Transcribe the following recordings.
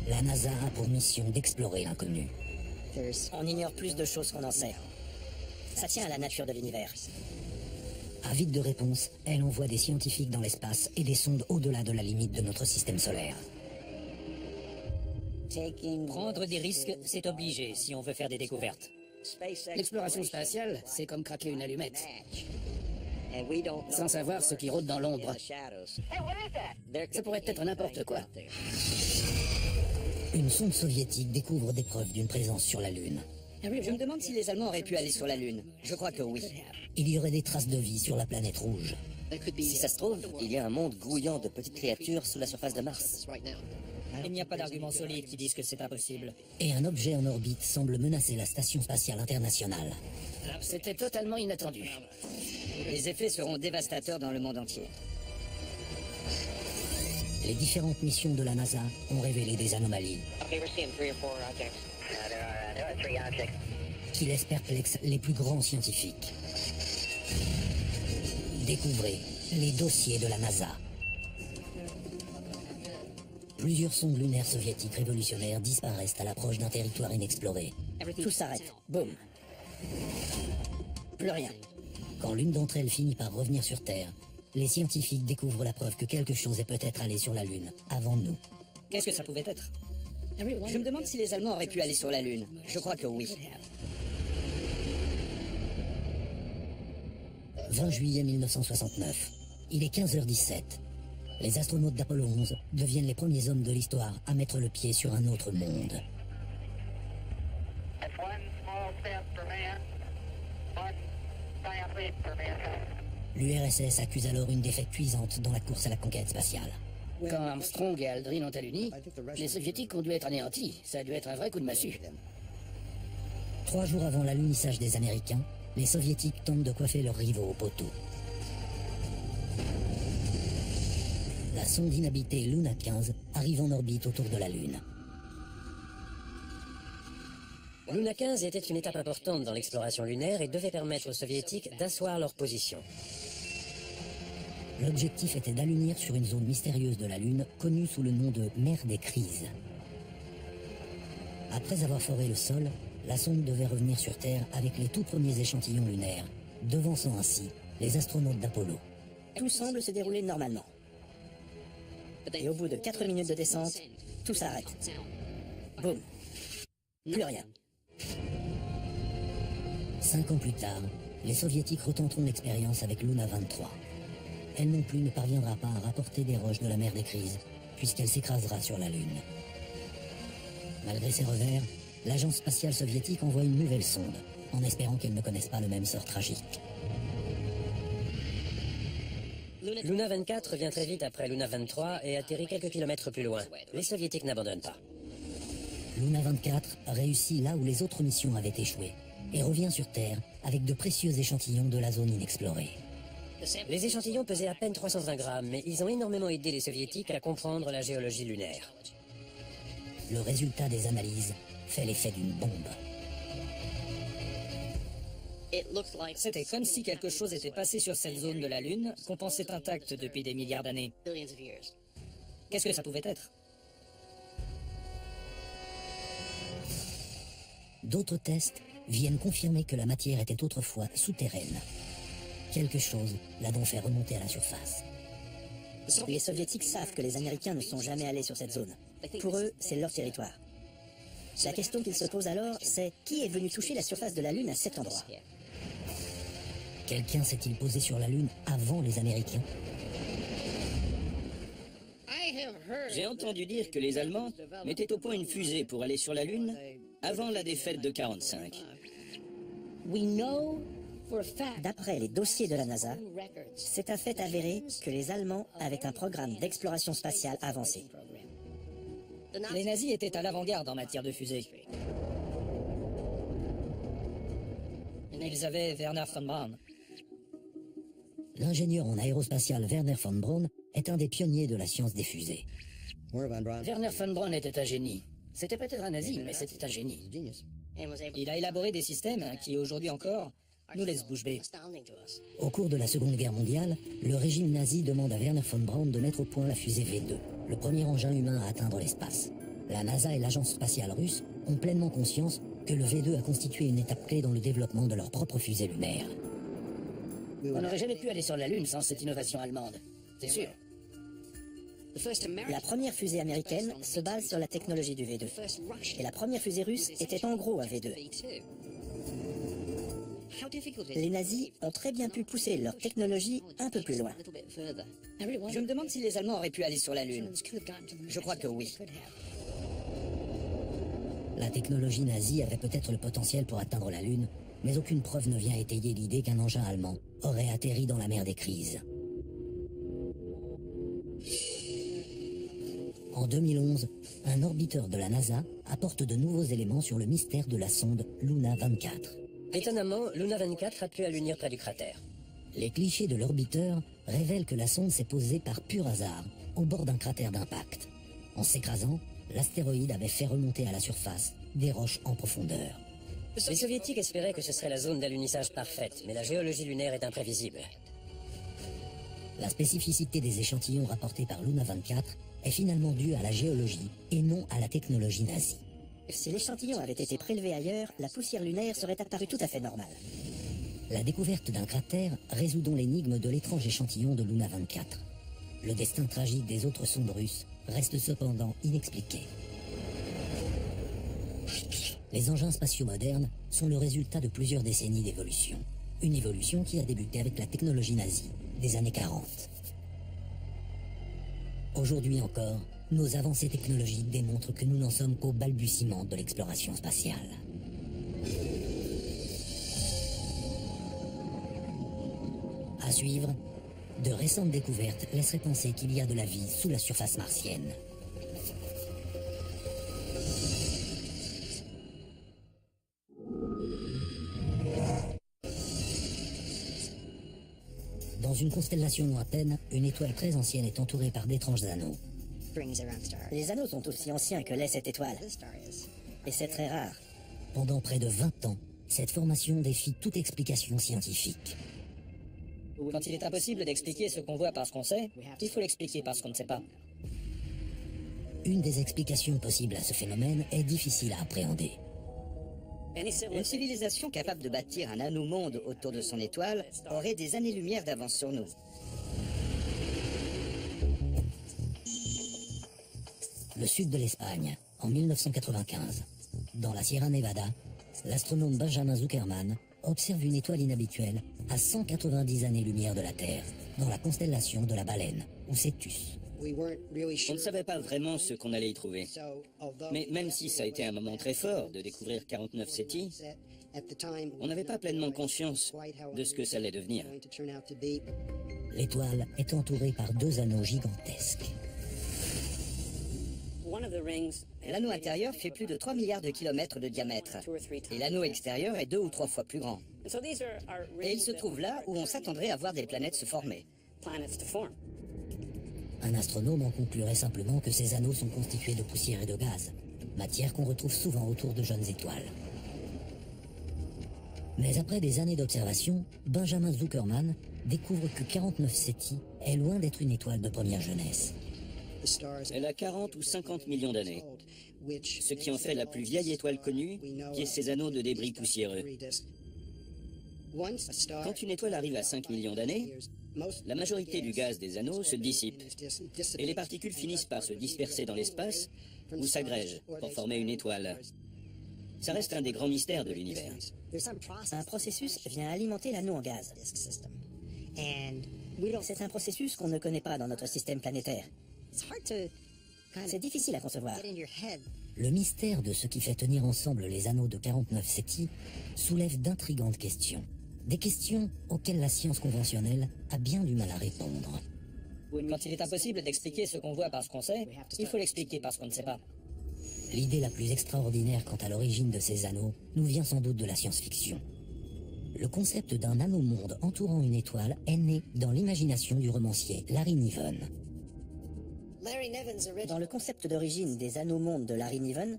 La NASA a pour mission d'explorer l'inconnu. On ignore plus de choses qu'on en sait. Ça tient à la nature de l'univers. Avide de réponses, elle envoie des scientifiques dans l'espace et des sondes au-delà de la limite de notre système solaire. Prendre des risques, c'est obligé si on veut faire des découvertes. L'exploration spatiale, c'est comme craquer une allumette. Sans savoir ce qui rôde dans l'ombre. Ça pourrait être n'importe quoi. Une sonde soviétique découvre des preuves d'une présence sur la Lune. Je me demande si les Allemands auraient pu aller sur la Lune. Je crois que oui. Il y aurait des traces de vie sur la planète rouge. Si ça se trouve, il y a un monde grouillant de petites créatures sous la surface de Mars. Il n'y a pas d'arguments solides qui disent que c'est impossible. Et un objet en orbite semble menacer la Station spatiale internationale. C'était totalement inattendu. Les effets seront dévastateurs dans le monde entier. Les différentes missions de la NASA ont révélé des anomalies qui laissent perplexes les plus grands scientifiques. Découvrez les dossiers de la NASA. Plusieurs sondes lunaires soviétiques révolutionnaires disparaissent à l'approche d'un territoire inexploré. Tout s'arrête. Boum. Plus rien. Quand l'une d'entre elles finit par revenir sur Terre, les scientifiques découvrent la preuve que quelque chose est peut-être allé sur la Lune avant nous. Qu'est-ce que ça pouvait être? Je me demande si les Allemands auraient pu aller sur la Lune. Je crois que oui. 20 juillet 1969. Il est 15h17. Les astronautes d'Apollo 11 deviennent les premiers hommes de l'histoire à mettre le pied sur un autre monde. L'URSS accuse alors une défaite cuisante dans la course à la conquête spatiale. Quand Armstrong et Aldrin ont alluni, les soviétiques ont dû être anéantis. Ça a dû être un vrai coup de massue. 3 jours avant l'alunissage des Américains, les soviétiques tentent de coiffer leurs rivaux au poteau. La sonde inhabitée Luna 15 arrive en orbite autour de la Lune. Luna 15 était une étape importante dans l'exploration lunaire et devait permettre aux soviétiques d'asseoir leur position. L'objectif était d'allunir sur une zone mystérieuse de la Lune connue sous le nom de mer des crises. Après avoir foré le sol, la sonde devait revenir sur Terre avec les tout premiers échantillons lunaires, devançant ainsi les astronautes d'Apollo. Tout semble se dérouler normalement. Et au bout de 4 minutes de descente, tout s'arrête. Boum. Plus rien. 5 ans plus tard, les soviétiques retenteront l'expérience avec Luna 23. Elle non plus ne parviendra pas à rapporter des roches de la mer des crises, puisqu'elle s'écrasera sur la Lune. Malgré ces revers, l'agence spatiale soviétique envoie une nouvelle sonde, en espérant qu'elle ne connaisse pas le même sort tragique. Luna 24 vient très vite après Luna 23 et atterrit quelques kilomètres plus loin. Les soviétiques n'abandonnent pas. Luna 24 réussit là où les autres missions avaient échoué, et revient sur Terre avec de précieux échantillons de la zone inexplorée. Les échantillons pesaient à peine 320 grammes, mais ils ont énormément aidé les soviétiques à comprendre la géologie lunaire. Le résultat des analyses fait l'effet d'une bombe. C'était comme si quelque chose était passé sur cette zone de la Lune qu'on pensait intacte depuis des milliards d'années. Qu'est-ce que ça pouvait être? D'autres tests viennent confirmer que la matière était autrefois souterraine. Quelque chose l'a donc fait remonter à la surface. Les soviétiques savent que les Américains ne sont jamais allés sur cette zone. Pour eux, c'est leur territoire. La question qu'ils se posent alors, c'est qui est venu toucher la surface de la Lune à cet endroit? Quelqu'un s'est-il posé sur la Lune avant les Américains? J'ai entendu dire que les Allemands mettaient au point une fusée pour aller sur la Lune avant la défaite de 45. D'après les dossiers de la NASA, c'est un fait avéré que les Allemands avaient un programme d'exploration spatiale avancé. Les nazis étaient à l'avant-garde en matière de fusées. Ils avaient Werner von Braun. L'ingénieur en aérospatial Werner von Braun est un des pionniers de la science des fusées. Werner von Braun était un génie. C'était peut-être un nazi, mais c'était un génie. Il a élaboré des systèmes qui, aujourd'hui encore, nous laissent bouche bée. Au cours de la Seconde Guerre mondiale, le régime nazi demande à Werner von Braun de mettre au point la fusée V2, le premier engin humain à atteindre l'espace. La NASA et l'agence spatiale russe ont pleinement conscience que le V2 a constitué une étape clé dans le développement de leur propre fusée lunaire. On n'aurait jamais pu aller sur la Lune sans cette innovation allemande, c'est sûr. La première fusée américaine se base sur la technologie du V2. Et la première fusée russe était en gros un V2. Les nazis ont très bien pu pousser leur technologie un peu plus loin. Je me demande si les Allemands auraient pu aller sur la Lune. Je crois que oui. La technologie nazie avait peut-être le potentiel pour atteindre la Lune, mais aucune preuve ne vient étayer l'idée qu'un engin allemand aurait atterri dans la mer des Crises. En 2011, un orbiteur de la NASA apporte de nouveaux éléments sur le mystère de la sonde Luna 24. Étonnamment, Luna 24 a pu allunir près du cratère. Les clichés de l'orbiteur révèlent que la sonde s'est posée par pur hasard au bord d'un cratère d'impact. En s'écrasant, l'astéroïde avait fait remonter à la surface des roches en profondeur. Les soviétiques espéraient que ce serait la zone d'alunissage parfaite, mais la géologie lunaire est imprévisible. La spécificité des échantillons rapportés par Luna 24 est finalement due à la géologie et non à la technologie nazie. Si l'échantillon avait été prélevé ailleurs, la poussière lunaire serait apparue tout à fait normale. La découverte d'un cratère résout donc l'énigme de l'étrange échantillon de Luna 24. Le destin tragique des autres sondes russes reste cependant inexpliqué. Les engins spatiaux modernes sont le résultat de plusieurs décennies d'évolution. Une évolution qui a débuté avec la technologie nazie des années 40. Aujourd'hui encore, nos avancées technologiques démontrent que nous n'en sommes qu'au balbutiement de l'exploration spatiale. À suivre, de récentes découvertes laisseraient penser qu'il y a de la vie sous la surface martienne. Dans une constellation lointaine, une étoile très ancienne est entourée par d'étranges anneaux. Les anneaux sont aussi anciens que l'est cette étoile. Et c'est très rare. Pendant près de 20 ans, cette formation défie toute explication scientifique. Quand il est impossible d'expliquer ce qu'on voit par ce qu'on sait, il faut l'expliquer par ce qu'on ne sait pas. Une des explications possibles à ce phénomène est difficile à appréhender. Une civilisation capable de bâtir un anneau-monde autour de son étoile aurait des années-lumière d'avance sur nous. Le sud de l'Espagne, en 1995. Dans la Sierra Nevada, l'astronome Benjamin Zuckerman observe une étoile inhabituelle à 190 années-lumière de la Terre, dans la constellation de la Baleine, ou Cetus. On ne savait pas vraiment ce qu'on allait y trouver. Mais même si ça a été un moment très fort de découvrir 49 Ceti, on n'avait pas pleinement conscience de ce que ça allait devenir. L'étoile est entourée par 2 anneaux gigantesques. L'anneau intérieur fait plus de 3 milliards de kilomètres de diamètre. Et l'anneau extérieur est 2 ou 3 fois plus grand. Et il se trouve là où on s'attendrait à voir des planètes se former. Un astronome en conclurait simplement que ces anneaux sont constitués de poussière et de gaz, matière qu'on retrouve souvent autour de jeunes étoiles. Mais après des années d'observation, Benjamin Zuckerman découvre que 49 Ceti est loin d'être une étoile de première jeunesse. Elle a 40 ou 50 millions d'années, ce qui en fait la plus vieille étoile connue, qui est ses anneaux de débris poussiéreux. Quand une étoile arrive à 5 millions d'années, la majorité du gaz des anneaux se dissipe, et les particules finissent par se disperser dans l'espace ou s'agrègent pour former une étoile. Ça reste un des grands mystères de l'univers. Un processus vient alimenter l'anneau en gaz. C'est un processus qu'on ne connaît pas dans notre système planétaire. C'est difficile à concevoir. Le mystère de ce qui fait tenir ensemble les anneaux de 49 Ceti soulève d'intrigantes questions. Des questions auxquelles la science conventionnelle a bien du mal à répondre. Quand il est impossible d'expliquer ce qu'on voit par ce qu'on sait, il faut l'expliquer par ce qu'on ne sait pas. L'idée la plus extraordinaire quant à l'origine de ces anneaux nous vient sans doute de la science-fiction. Le concept d'un anneau-monde entourant une étoile est né dans l'imagination du romancier Larry Niven. Dans le concept d'origine des anneaux-mondes de Larry Niven,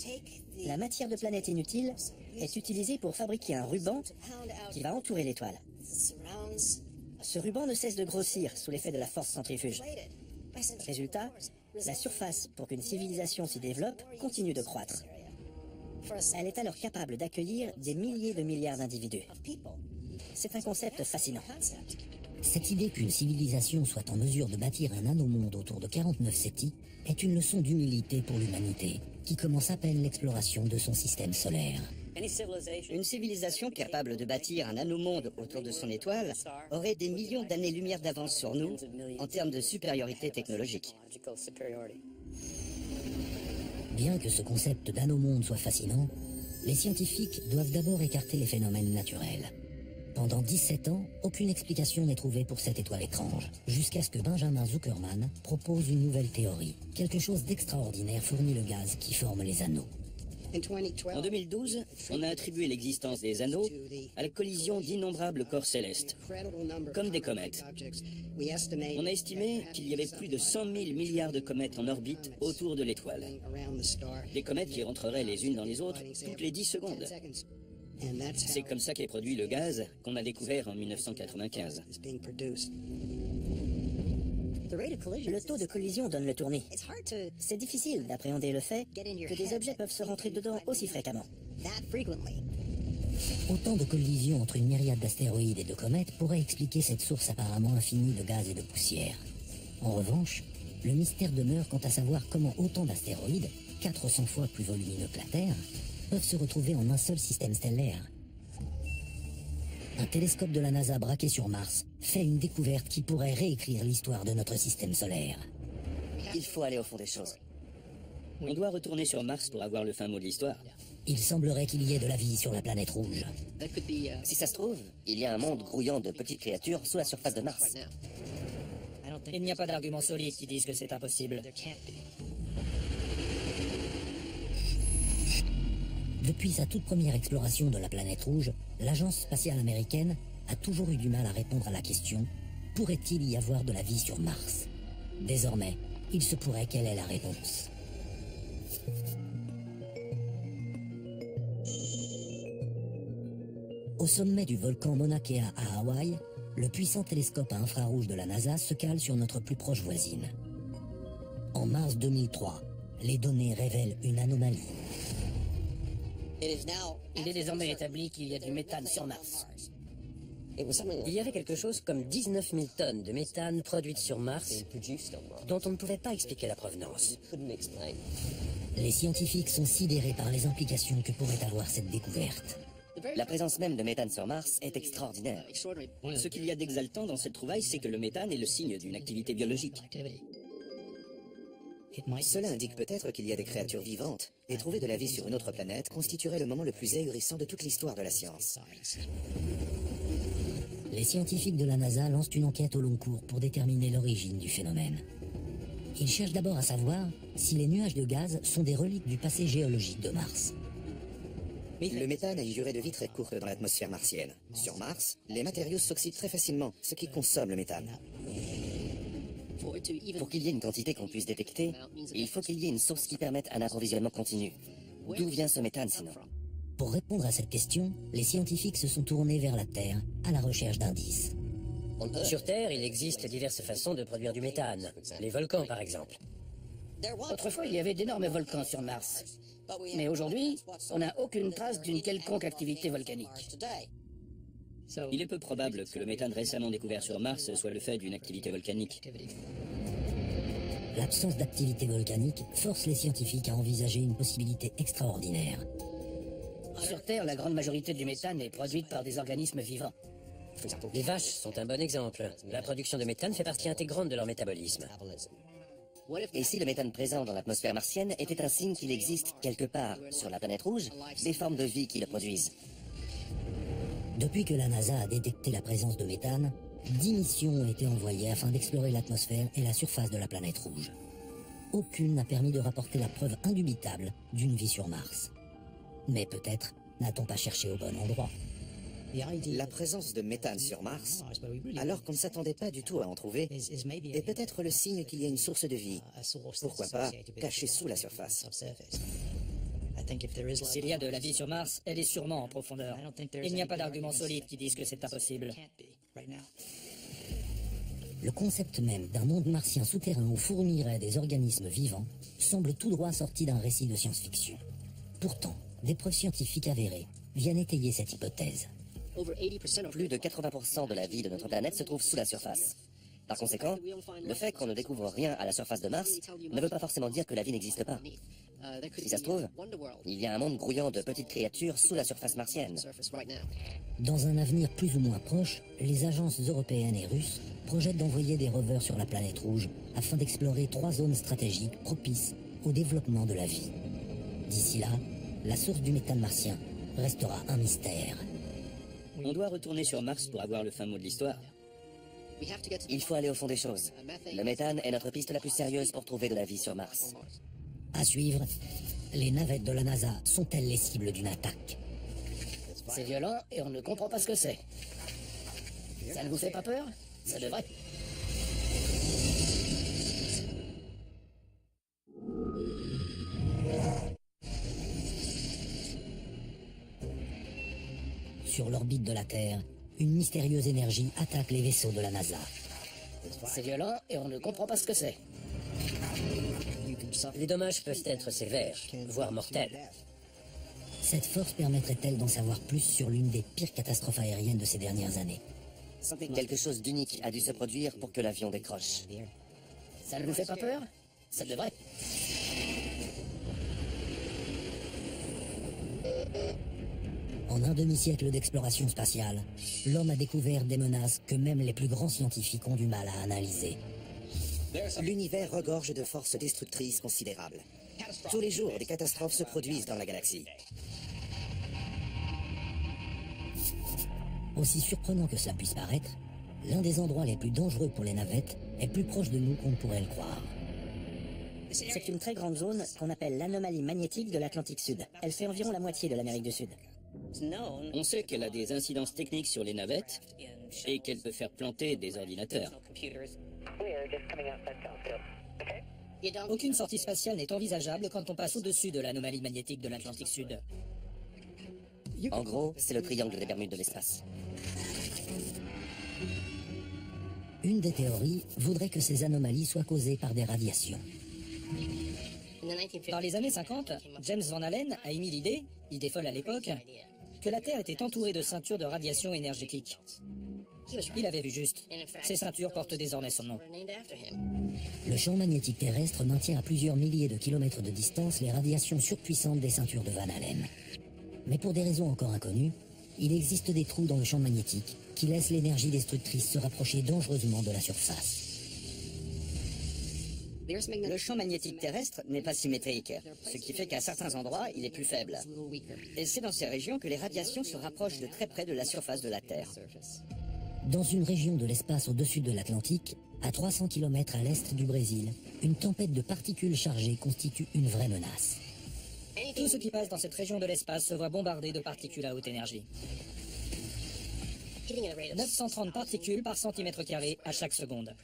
la matière de planète inutile est utilisée pour fabriquer un ruban qui va entourer l'étoile. Ce ruban ne cesse de grossir sous l'effet de la force centrifuge. Résultat, la surface pour qu'une civilisation s'y développe continue de croître. Elle est alors capable d'accueillir des milliers de milliards d'individus. C'est un concept fascinant. Cette idée qu'une civilisation soit en mesure de bâtir un nanomonde autour de 49 Ceti est une leçon d'humilité pour l'humanité, qui commence à peine l'exploration de son système solaire. Une civilisation capable de bâtir un nanomonde autour de son étoile aurait des millions d'années-lumière d'avance sur nous en termes de supériorité technologique. Bien que ce concept d'anomonde soit fascinant, les scientifiques doivent d'abord écarter les phénomènes naturels. Pendant 17 ans, aucune explication n'est trouvée pour cette étoile étrange, jusqu'à ce que Benjamin Zuckerman propose une nouvelle théorie. Quelque chose d'extraordinaire fournit le gaz qui forme les anneaux. En 2012, on a attribué l'existence des anneaux à la collision d'innombrables corps célestes, comme des comètes. On a estimé qu'il y avait plus de 100 000 milliards de comètes en orbite autour de l'étoile. Des comètes qui rentreraient les unes dans les autres toutes les 10 secondes. C'est comme ça qu'est produit le gaz qu'on a découvert en 1995. Le taux de collision donne le tournis. C'est difficile d'appréhender le fait que des objets peuvent se rentrer dedans aussi fréquemment. Autant de collisions entre une myriade d'astéroïdes et de comètes pourrait expliquer cette source apparemment infinie de gaz et de poussière. En revanche, le mystère demeure quant à savoir comment autant d'astéroïdes, 400 fois plus volumineux que la Terre, peuvent se retrouver en un seul système stellaire. Un télescope de la NASA braqué sur Mars fait une découverte qui pourrait réécrire l'histoire de notre système solaire. Il faut aller au fond des choses. On doit retourner sur Mars pour avoir le fin mot de l'histoire. Il semblerait qu'il y ait de la vie sur la planète rouge. Si ça se trouve, il y a un monde grouillant de petites créatures sous la surface de Mars. Il n'y a pas d'arguments solides qui disent que c'est impossible. Depuis sa toute première exploration de la planète rouge, l'agence spatiale américaine a toujours eu du mal à répondre à la question « Pourrait-il y avoir de la vie sur Mars ?» Désormais, il se pourrait qu'elle ait la réponse. Au sommet du volcan Mauna Kea à Hawaï, le puissant télescope à infrarouge de la NASA se cale sur notre plus proche voisine. En mars 2003, les données révèlent une anomalie. Il est désormais établi qu'il y a du méthane sur Mars. Il y avait quelque chose comme 19 000 tonnes de méthane produites sur Mars, dont on ne pouvait pas expliquer la provenance. Les scientifiques sont sidérés par les implications que pourrait avoir cette découverte. La présence même de méthane sur Mars est extraordinaire. Ce qu'il y a d'exaltant dans cette trouvaille, c'est que le méthane est le signe d'une activité biologique. Cela indique peut-être qu'il y a des créatures vivantes, et trouver de la vie sur une autre planète constituerait le moment le plus ahurissant de toute l'histoire de la science. Les scientifiques de la NASA lancent une enquête au long cours pour déterminer l'origine du phénomène. Ils cherchent d'abord à savoir si les nuages de gaz sont des reliques du passé géologique de Mars. Le méthane a une durée de vie très courte dans l'atmosphère martienne. Sur Mars, les matériaux s'oxydent très facilement, ce qui consomme le méthane. Pour qu'il y ait une quantité qu'on puisse détecter, il faut qu'il y ait une source qui permette un approvisionnement continu. D'où vient ce méthane sinon? Pour répondre à cette question, les scientifiques se sont tournés vers la Terre à la recherche d'indices. Sur Terre, il existe diverses façons de produire du méthane. Les volcans, par exemple. Autrefois, il y avait d'énormes volcans sur Mars. Mais aujourd'hui, on n'a aucune trace d'une quelconque activité volcanique. Il est peu probable que le méthane récemment découvert sur Mars soit le fait d'une activité volcanique. L'absence d'activité volcanique force les scientifiques à envisager une possibilité extraordinaire. Sur Terre, la grande majorité du méthane est produite par des organismes vivants. Les vaches sont un bon exemple. La production de méthane fait partie intégrante de leur métabolisme. Et si le méthane présent dans l'atmosphère martienne était un signe qu'il existe quelque part sur la planète rouge des formes de vie qui le produisent? Depuis que la NASA a détecté la présence de méthane, 10 missions ont été envoyées afin d'explorer l'atmosphère et la surface de la planète rouge. Aucune n'a permis de rapporter la preuve indubitable d'une vie sur Mars. Mais peut-être n'a-t-on pas cherché au bon endroit. La présence de méthane sur Mars, alors qu'on ne s'attendait pas du tout à en trouver, est peut-être le signe qu'il y a une source de vie. Pourquoi pas cachée sous la surface? S'il y a de la vie sur Mars, elle est sûrement en profondeur. Il n'y a pas d'arguments solides qui disent que c'est impossible. Le concept même d'un monde martien souterrain où fourmilleraient des organismes vivants semble tout droit sorti d'un récit de science-fiction. Pourtant, des preuves scientifiques avérées viennent étayer cette hypothèse. Plus de 80% de la vie de notre planète se trouve sous la surface. Par conséquent, le fait qu'on ne découvre rien à la surface de Mars ne veut pas forcément dire que la vie n'existe pas. Si ça se trouve, il y a un monde grouillant de petites créatures sous la surface martienne. Dans un avenir plus ou moins proche, les agences européennes et russes projettent d'envoyer des rovers sur la planète rouge afin d'explorer 3 zones stratégiques propices au développement de la vie. D'ici là, la source du méthane martien restera un mystère. On doit retourner sur Mars pour avoir le fin mot de l'histoire. Il faut aller au fond des choses. Le méthane est notre piste la plus sérieuse pour trouver de la vie sur Mars. À suivre, les navettes de la NASA sont-elles les cibles d'une attaque? C'est violent et on ne comprend pas ce que c'est. Ça ne vous fait pas peur? Ça devrait. Sur l'orbite de la Terre, une mystérieuse énergie attaque les vaisseaux de la NASA. C'est violent et on ne comprend pas ce que c'est. Les dommages peuvent être sévères, voire mortels. Cette force permettrait-elle d'en savoir plus sur l'une des pires catastrophes aériennes de ces dernières années? Quelque chose d'unique a dû se produire pour que l'avion décroche. Ça ne vous fait pas peur? Ça devrait. En un demi-siècle d'exploration spatiale, l'homme a découvert des menaces que même les plus grands scientifiques ont du mal à analyser. L'univers regorge de forces destructrices considérables. Tous les jours, des catastrophes se produisent dans la galaxie. Aussi surprenant que cela puisse paraître, l'un des endroits les plus dangereux pour les navettes est plus proche de nous qu'on ne pourrait le croire. C'est une très grande zone qu'on appelle l'anomalie magnétique de l'Atlantique Sud. Elle fait environ la moitié de l'Amérique du Sud. On sait qu'elle a des incidences techniques sur les navettes et qu'elle peut faire planter des ordinateurs. Aucune sortie spatiale n'est envisageable quand on passe au-dessus de l'anomalie magnétique de l'Atlantique Sud. En gros, c'est le triangle des Bermudes de l'espace. Une des théories voudrait que ces anomalies soient causées par des radiations. Dans les années 50, James Van Allen a émis l'idée, idée folle à l'époque, que la Terre était entourée de ceintures de radiation énergétique. Il avait vu juste. Ces ceintures portent désormais son nom. Le champ magnétique terrestre maintient à plusieurs milliers de kilomètres de distance les radiations surpuissantes des ceintures de Van Allen. Mais pour des raisons encore inconnues, il existe des trous dans le champ magnétique qui laissent l'énergie destructrice se rapprocher dangereusement de la surface. Le champ magnétique terrestre n'est pas symétrique, ce qui fait qu'à certains endroits, il est plus faible. Et c'est dans ces régions que les radiations se rapprochent de très près de la surface de la Terre. Dans une région de l'espace au-dessus de l'Atlantique, à 300 km à l'est du Brésil, une tempête de particules chargées constitue une vraie menace. Tout ce qui passe dans cette région de l'espace se voit bombardé de particules à haute énergie. 930 particules par centimètre carré à chaque seconde.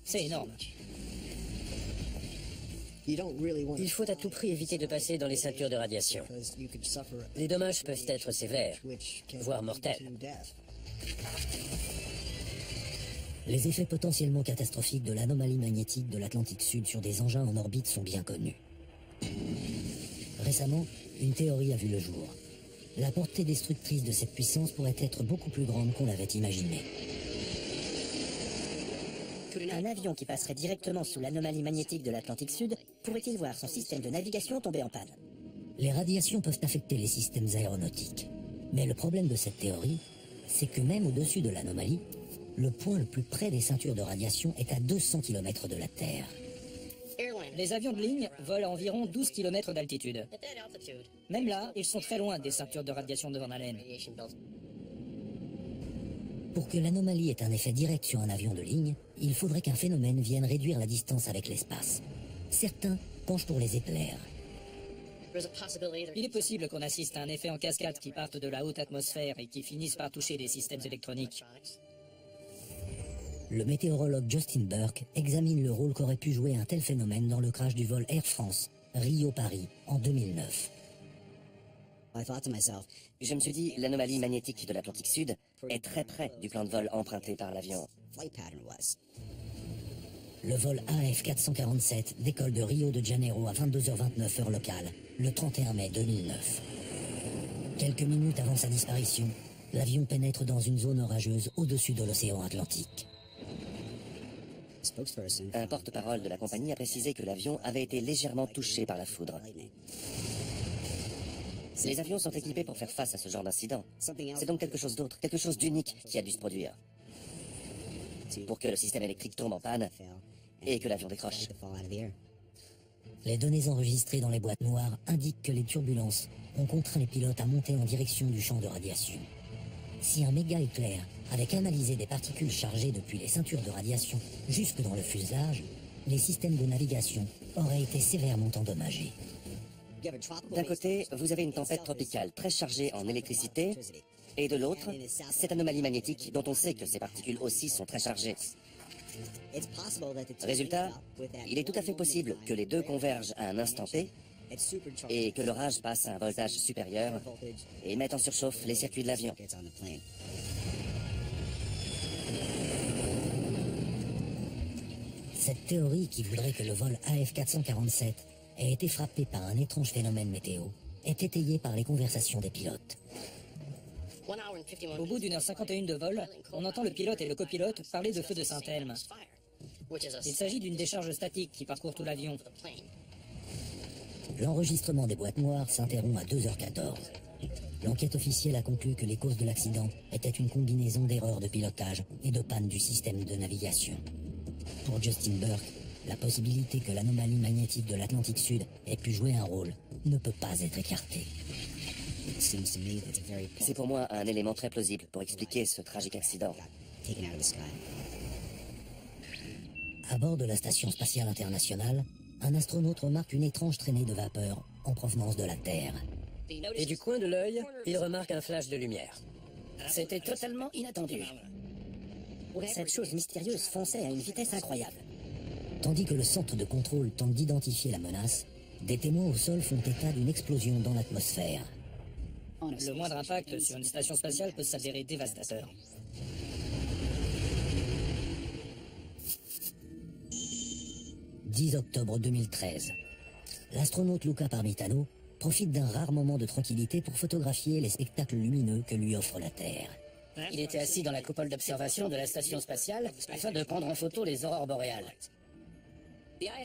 C'est énorme. Il faut à tout prix éviter de passer dans les ceintures de radiation. Les dommages peuvent être sévères, voire mortels. Les effets potentiellement catastrophiques de l'anomalie magnétique de l'Atlantique Sud sur des engins en orbite sont bien connus. Récemment, une théorie a vu le jour. La portée destructrice de cette puissance pourrait être beaucoup plus grande qu'on l'avait imaginé. Un avion qui passerait directement sous l'anomalie magnétique de l'Atlantique Sud pourrait-il voir son système de navigation tomber en panne? Les radiations peuvent affecter les systèmes aéronautiques. Mais le problème de cette théorie, c'est que même au-dessus de l'anomalie, le point le plus près des ceintures de radiation est à 200 km de la Terre. Les avions de ligne volent à environ 12 km d'altitude. Même là, ils sont très loin des ceintures de radiation de Van Allen. Pour que l'anomalie ait un effet direct sur un avion de ligne, il faudrait qu'un phénomène vienne réduire la distance avec l'espace. Certains penchent pour les éclairs. Il est possible qu'on assiste à un effet en cascade qui parte de la haute atmosphère et qui finisse par toucher les systèmes électroniques. Le météorologue Justin Burke examine le rôle qu'aurait pu jouer un tel phénomène dans le crash du vol Air France, Rio-Paris, en 2009. Je me suis dit, l'anomalie magnétique de l'Atlantique Sud est très près du plan de vol emprunté par l'avion. Le vol AF447 décolle de Rio de Janeiro à 22h29 heure locale, le 31 mai 2009. Quelques minutes avant sa disparition, l'avion pénètre dans une zone orageuse au-dessus de l'océan Atlantique. Un porte-parole de la compagnie a précisé que l'avion avait été légèrement touché par la foudre. Les avions sont équipés pour faire face à ce genre d'incident. C'est donc quelque chose d'autre, quelque chose d'unique qui a dû se produire. Pour que le système électrique tombe en panne et que l'avion décroche. Les données enregistrées dans les boîtes noires indiquent que les turbulences ont contraint les pilotes à monter en direction du champ de radiation. Si un méga éclair avait canalisé des particules chargées depuis les ceintures de radiation jusque dans le fuselage, les systèmes de navigation auraient été sévèrement endommagés. D'un côté, vous avez une tempête tropicale très chargée en électricité, et de l'autre, cette anomalie magnétique dont on sait que ces particules aussi sont très chargées. Résultat, il est tout à fait possible que les deux convergent à un instant T, et que l'orage passe à un voltage supérieur et mette en surchauffe les circuits de l'avion. Cette théorie qui voudrait que le vol AF447 ait été frappé par un étrange phénomène météo est étayée par les conversations des pilotes. Au bout d'une heure 51 de vol, on entend le pilote et le copilote parler de feu de Saint-Elme. Il s'agit d'une décharge statique qui parcourt tout l'avion. L'enregistrement des boîtes noires s'interrompt à 2h14. L'enquête officielle a conclu que les causes de l'accident étaient une combinaison d'erreurs de pilotage et de panne du système de navigation. Pour Justin Burke, la possibilité que l'anomalie magnétique de l'Atlantique Sud ait pu jouer un rôle ne peut pas être écartée. C'est pour moi un élément très plausible pour expliquer ce tragique accident. À bord de la Station spatiale internationale, un astronaute remarque une étrange traînée de vapeur en provenance de la Terre. Et du coin de l'œil, il remarque un flash de lumière. C'était totalement inattendu. Cette chose mystérieuse fonçait à une vitesse incroyable. Tandis que le centre de contrôle tente d'identifier la menace, des témoins au sol font état d'une explosion dans l'atmosphère. Le moindre impact sur une station spatiale peut s'avérer dévastateur. « 10 octobre 2013. L'astronaute Luca Parmitano profite d'un rare moment de tranquillité pour photographier les spectacles lumineux que lui offre la Terre. Il était assis dans la coupole d'observation de la station spatiale afin de prendre en photo les aurores boréales.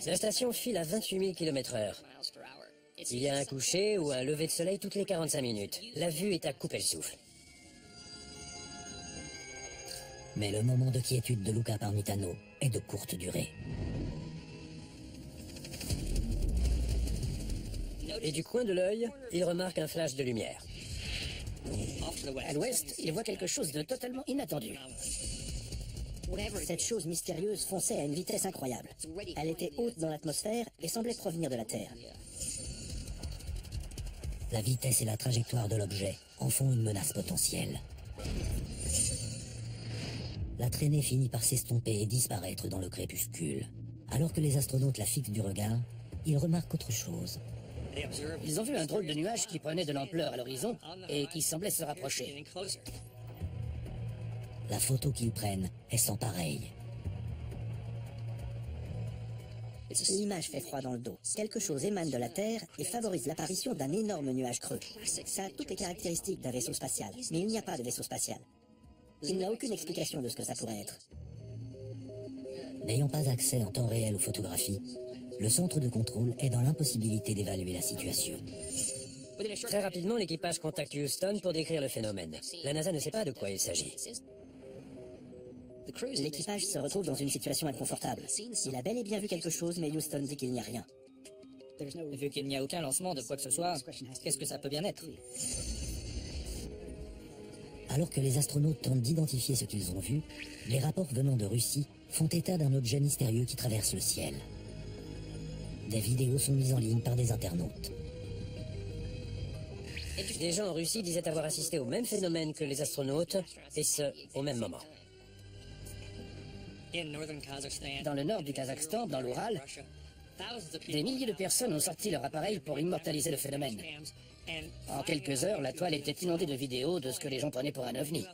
La station file à 28 000 km/h. Il y a un coucher ou un lever de soleil toutes les 45 minutes. La vue est à couper le souffle. Mais le moment de quiétude de Luca Parmitano est de courte durée. Et du coin de l'œil, il remarque un flash de lumière. À l'ouest, il voit quelque chose de totalement inattendu. Cette chose mystérieuse fonçait à une vitesse incroyable. Elle était haute dans l'atmosphère et semblait provenir de la Terre. La vitesse et la trajectoire de l'objet en font une menace potentielle. La traînée finit par s'estomper et disparaître dans le crépuscule. Alors que les astronautes la fixent du regard, ils remarquent autre chose. Ils ont vu un drôle de nuage qui prenait de l'ampleur à l'horizon et qui semblait se rapprocher. La photo qu'ils prennent est sans pareille. L'image fait froid dans le dos. Quelque chose émane de la Terre et favorise l'apparition d'un énorme nuage creux. Ça a toutes les caractéristiques d'un vaisseau spatial, mais il n'y a pas de vaisseau spatial. Il n'a aucune explication de ce que ça pourrait être. N'ayant pas accès en temps réel aux photographies, le centre de contrôle est dans l'impossibilité d'évaluer la situation. Très rapidement, l'équipage contacte Houston pour décrire le phénomène. La NASA ne sait pas de quoi il s'agit. L'équipage se retrouve dans une situation inconfortable. Il a bel et bien vu quelque chose, mais Houston dit qu'il n'y a rien. Vu qu'il n'y a aucun lancement de quoi que ce soit, qu'est-ce que ça peut bien être? Alors que les astronautes tentent d'identifier ce qu'ils ont vu, les rapports venant de Russie font état d'un objet mystérieux qui traverse le ciel. Des vidéos sont mises en ligne par des internautes. Des gens en Russie disaient avoir assisté au même phénomène que les astronautes, et ce, au même moment. Dans le nord du Kazakhstan, dans l'Oural, des milliers de personnes ont sorti leur appareil pour immortaliser le phénomène. En quelques heures, la toile était inondée de vidéos de ce que les gens prenaient pour un ovni.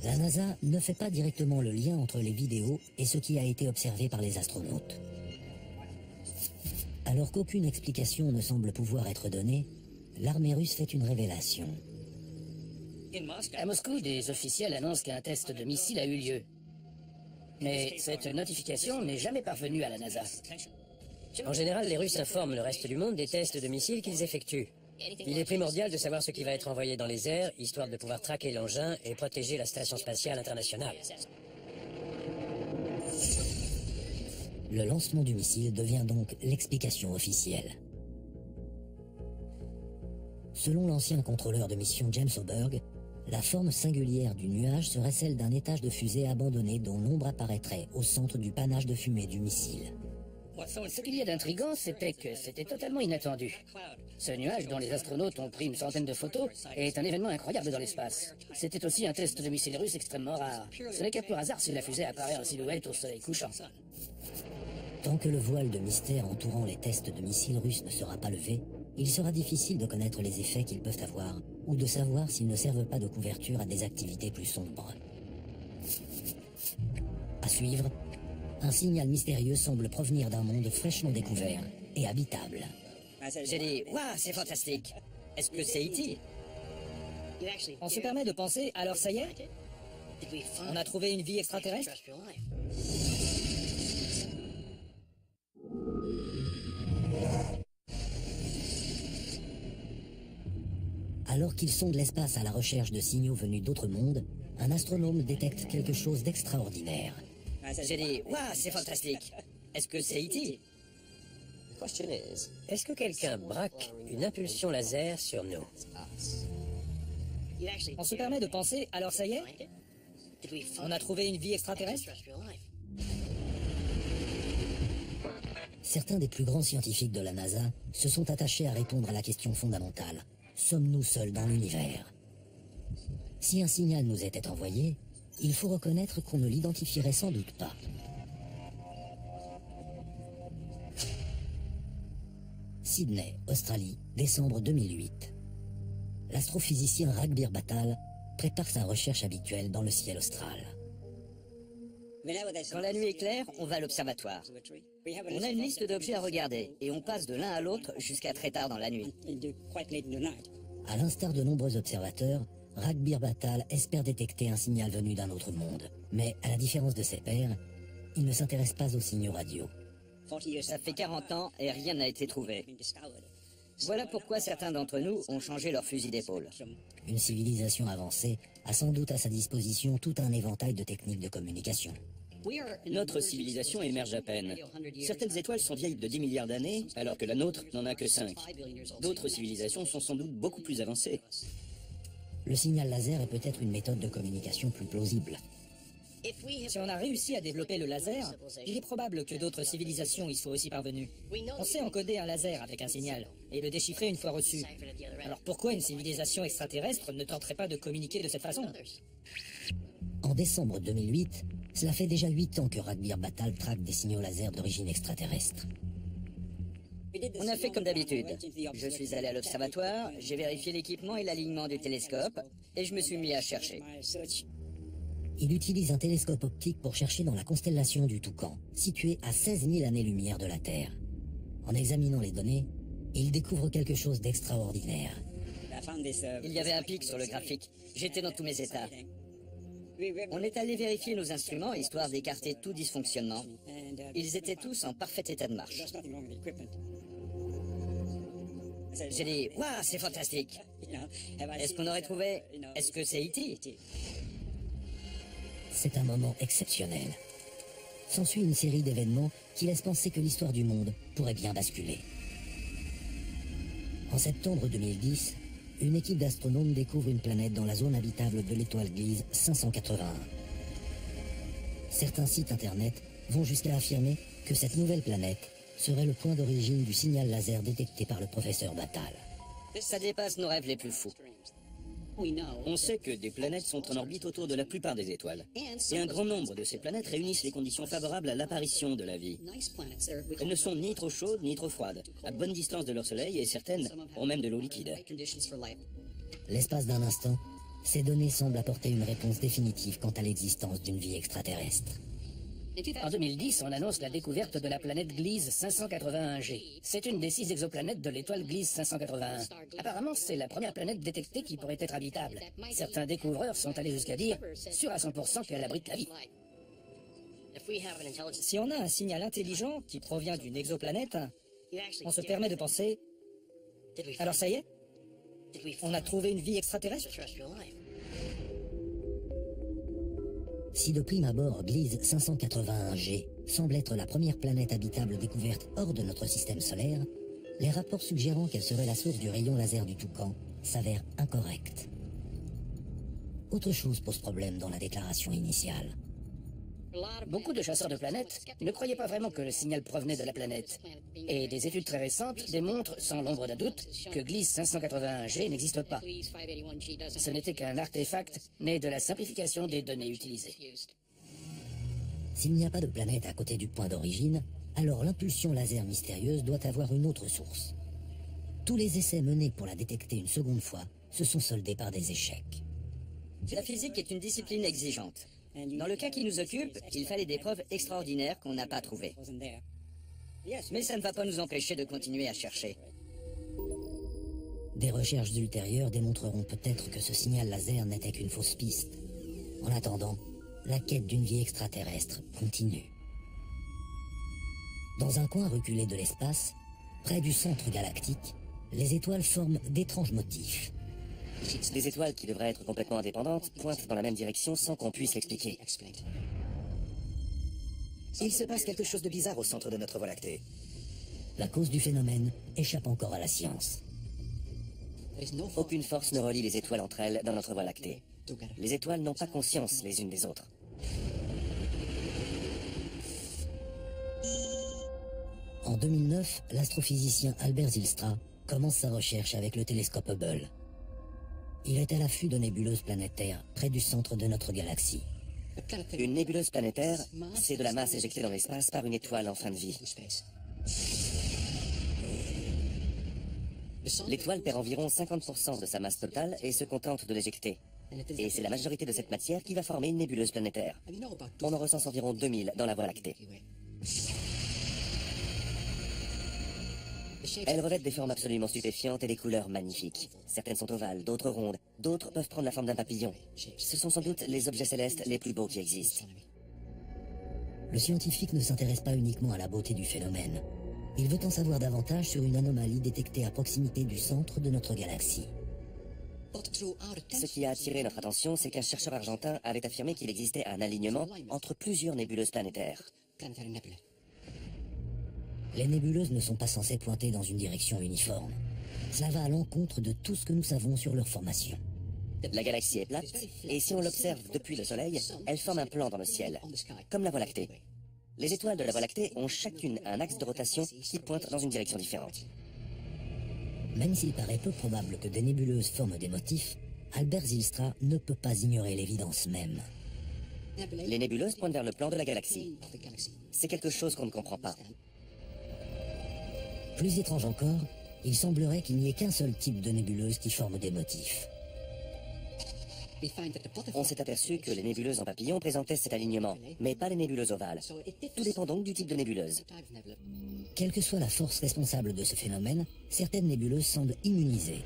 La NASA ne fait pas directement le lien entre les vidéos et ce qui a été observé par les astronautes. Alors qu'aucune explication ne semble pouvoir être donnée, l'armée russe fait une révélation. À Moscou, des officiels annoncent qu'un test de missile a eu lieu. Mais cette notification n'est jamais parvenue à la NASA. En général, les Russes informent le reste du monde des tests de missiles qu'ils effectuent. Il est primordial de savoir ce qui va être envoyé dans les airs, histoire de pouvoir traquer l'engin et protéger la Station spatiale internationale. Le lancement du missile devient donc l'explication officielle. Selon l'ancien contrôleur de mission James Oberg, la forme singulière du nuage serait celle d'un étage de fusée abandonné dont l'ombre apparaîtrait au centre du panache de fumée du missile. Ce qu'il y a d'intriguant, c'était que c'était totalement inattendu. Ce nuage, dont les astronautes ont pris une centaine de photos, est un événement incroyable dans l'espace. C'était aussi un test de missile russe extrêmement rare. Ce n'est qu'un pur hasard si la fusée apparaît en silhouette au soleil couchant. Tant que le voile de mystère entourant les tests de missiles russes ne sera pas levé, il sera difficile de connaître les effets qu'ils peuvent avoir, ou de savoir s'ils ne servent pas de couverture à des activités plus sombres. À suivre, un signal mystérieux semble provenir d'un monde fraîchement découvert et habitable. J'ai dit, waouh, c'est fantastique. Est-ce que c'est E.T.? On se permet de penser, alors ça y est? On a trouvé une vie extraterrestre? Alors qu'ils sondent l'espace à la recherche de signaux venus d'autres mondes, un astronome détecte quelque chose d'extraordinaire. J'ai dit, waouh, c'est fantastique. Est-ce que c'est E.T.? Est-ce que quelqu'un braque une impulsion laser sur nous? On se permet de penser, alors ça y est? On a trouvé une vie extraterrestre? Certains des plus grands scientifiques de la NASA se sont attachés à répondre à la question fondamentale. Sommes-nous seuls dans l'univers? Si un signal nous était envoyé, il faut reconnaître qu'on ne l'identifierait sans doute pas. Sydney, Australie, décembre 2008. L'astrophysicien Ragbir Battal prépare sa recherche habituelle dans le ciel austral. Quand la nuit est claire, on va à l'observatoire. On a une liste d'objets à regarder, et on passe de l'un à l'autre jusqu'à très tard dans la nuit. À l'instar de nombreux observateurs, Ragbir Battal espère détecter un signal venu d'un autre monde. Mais, à la différence de ses pairs, il ne s'intéresse pas aux signaux radio. Ça fait 40 ans et rien n'a été trouvé. Voilà pourquoi certains d'entre nous ont changé leur fusil d'épaule. Une civilisation avancée a sans doute à sa disposition tout un éventail de techniques de communication. Notre civilisation émerge à peine. Certaines étoiles sont vieilles de 10 milliards d'années, alors que la nôtre n'en a que 5. D'autres civilisations sont sans doute beaucoup plus avancées. Le signal laser est peut-être une méthode de communication plus plausible. Si on a réussi à développer le laser, il est probable que d'autres civilisations y soient aussi parvenues. On sait encoder un laser avec un signal et le déchiffrer une fois reçu. Alors pourquoi une civilisation extraterrestre ne tenterait pas de communiquer de cette façon? En décembre 2008, cela fait déjà 8 ans que Ragbir Battal traque des signaux laser d'origine extraterrestre. On a fait comme d'habitude. Je suis allé à l'observatoire, j'ai vérifié l'équipement et l'alignement du télescope, et je me suis mis à chercher. Il utilise un télescope optique pour chercher dans la constellation du Toucan, située à 16 000 années-lumière de la Terre. En examinant les données, il découvre quelque chose d'extraordinaire. Il y avait un pic sur le graphique. J'étais dans tous mes états. On est allé vérifier nos instruments, histoire d'écarter tout dysfonctionnement. Ils étaient tous en parfait état de marche. J'ai dit, waouh, c'est fantastique. Est-ce qu'on aurait trouvé... Est-ce que c'est E.T.? C'est un moment exceptionnel. S'ensuit une série d'événements qui laissent penser que l'histoire du monde pourrait bien basculer. En septembre 2010, une équipe d'astronomes découvre une planète dans la zone habitable de l'étoile Gliese 581. Certains sites internet vont jusqu'à affirmer que cette nouvelle planète serait le point d'origine du signal laser détecté par le professeur Battal. Ça dépasse nos rêves les plus fous. On sait que des planètes sont en orbite autour de la plupart des étoiles. Et un grand nombre de ces planètes réunissent les conditions favorables à l'apparition de la vie. Elles ne sont ni trop chaudes ni trop froides, à bonne distance de leur soleil, et certaines ont même de l'eau liquide. L'espace d'un instant, Ces données semblent apporter une réponse définitive quant à l'existence d'une vie extraterrestre. En 2010, on annonce la découverte de la planète Gliese 581G. C'est une des 6 exoplanètes de l'étoile Gliese 581. Apparemment, c'est la première planète détectée qui pourrait être habitable. Certains découvreurs sont allés jusqu'à dire, sûr à 100% qu'elle abrite la vie. Si on a un signal intelligent qui provient d'une exoplanète, on se permet de penser... Alors ça y est? On a trouvé une vie extraterrestre? Si de prime abord Gliese 581G semble être la première planète habitable découverte hors de notre système solaire, les rapports suggérant qu'elle serait la source du rayon laser du Toucan s'avèrent incorrects. Autre chose pose problème dans la déclaration initiale. Beaucoup de chasseurs de planètes ne croyaient pas vraiment que le signal provenait de la planète. Et des études très récentes démontrent, sans l'ombre d'un doute, que Gliese 581G n'existe pas. Ce n'était qu'un artefact né de la simplification des données utilisées. S'il n'y a pas de planète à côté du point d'origine, alors l'impulsion laser mystérieuse doit avoir une autre source. Tous les essais menés pour la détecter une seconde fois se sont soldés par des échecs. La physique est une discipline exigeante. Dans le cas qui nous occupe, il fallait des preuves extraordinaires qu'on n'a pas trouvées. Mais ça ne va pas nous empêcher de continuer à chercher. Des recherches ultérieures démontreront peut-être que ce signal laser n'était qu'une fausse piste. En attendant, la quête d'une vie extraterrestre continue. Dans un coin reculé de l'espace, près du centre galactique, les étoiles forment d'étranges motifs. Des étoiles qui devraient être complètement indépendantes pointent dans la même direction sans qu'on puisse l'expliquer. Il se passe quelque chose de bizarre au centre de notre Voie lactée. La cause du phénomène échappe encore à la science. Aucune force ne relie les étoiles entre elles dans notre Voie lactée. Les étoiles n'ont pas conscience les unes des autres. En 2009, l'astrophysicien Albert Zylstra commence sa recherche avec le télescope Hubble. Il est à l'affût de nébuleuses planétaires près du centre de notre galaxie. Une nébuleuse planétaire, c'est de la masse éjectée dans l'espace par une étoile en fin de vie. L'étoile perd environ 50% de sa masse totale et se contente de l'éjecter. Et c'est la majorité de cette matière qui va former une nébuleuse planétaire. On en recense environ 2000 dans la Voie lactée. Elles revêtent des formes absolument stupéfiantes et des couleurs magnifiques. Certaines sont ovales, d'autres rondes, d'autres peuvent prendre la forme d'un papillon. Ce sont sans doute les objets célestes les plus beaux qui existent. Le scientifique ne s'intéresse pas uniquement à la beauté du phénomène. Il veut en savoir davantage sur une anomalie détectée à proximité du centre de notre galaxie. Ce qui a attiré notre attention, c'est qu'un chercheur argentin avait affirmé qu'il existait un alignement entre plusieurs nébuleuses planétaires. Les nébuleuses ne sont pas censées pointer dans une direction uniforme. Cela va à l'encontre de tout ce que nous savons sur leur formation. La galaxie est plate, et si on l'observe depuis le Soleil, elle forme un plan dans le ciel, comme la Voie lactée. Les étoiles de la Voie lactée ont chacune un axe de rotation qui pointe dans une direction différente. Même s'il paraît peu probable que des nébuleuses forment des motifs, Albert Zylstra ne peut pas ignorer l'évidence même. Les nébuleuses pointent vers le plan de la galaxie. C'est quelque chose qu'on ne comprend pas. Plus étrange encore, il semblerait qu'il n'y ait qu'un seul type de nébuleuse qui forme des motifs. On s'est aperçu que les nébuleuses en papillon présentaient cet alignement, mais pas les nébuleuses ovales. Tout dépend donc du type de nébuleuse. Quelle que soit la force responsable de ce phénomène, certaines nébuleuses semblent immunisées.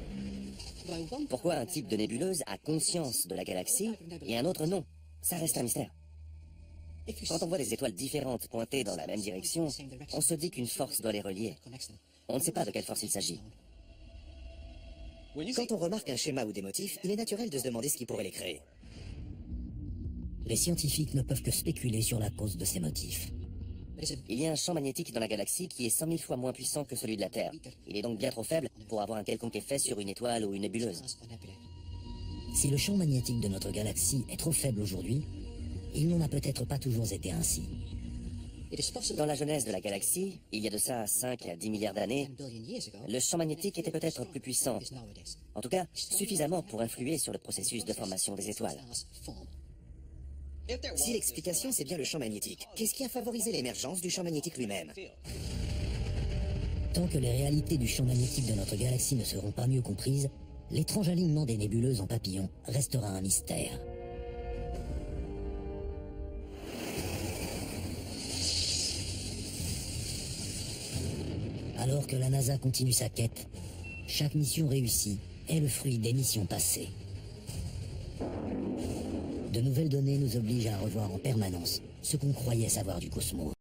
Pourquoi un type de nébuleuse a conscience de la galaxie et un autre non? Ça reste un mystère. Quand on voit des étoiles différentes pointées dans la même direction, on se dit qu'une force doit les relier. On ne sait pas de quelle force il s'agit. Quand on remarque un schéma ou des motifs, il est naturel de se demander ce qui pourrait les créer. Les scientifiques ne peuvent que spéculer sur la cause de ces motifs. Il y a un champ magnétique dans la galaxie qui est 100 000 fois moins puissant que celui de la Terre. Il est donc bien trop faible pour avoir un quelconque effet sur une étoile ou une nébuleuse. Si le champ magnétique de notre galaxie est trop faible aujourd'hui, il n'en a peut-être pas toujours été ainsi. Dans la genèse de la galaxie, il y a de ça 5 à 10 milliards d'années, le champ magnétique était peut-être plus puissant. En tout cas, suffisamment pour influer sur le processus de formation des étoiles. Si l'explication c'est bien le champ magnétique, qu'est-ce qui a favorisé l'émergence du champ magnétique lui-même? Tant que les réalités du champ magnétique de notre galaxie ne seront pas mieux comprises, l'étrange alignement des nébuleuses en papillons restera un mystère. Alors que la NASA continue sa quête, chaque mission réussie est le fruit des missions passées. De nouvelles données nous obligent à revoir en permanence ce qu'on croyait savoir du cosmos.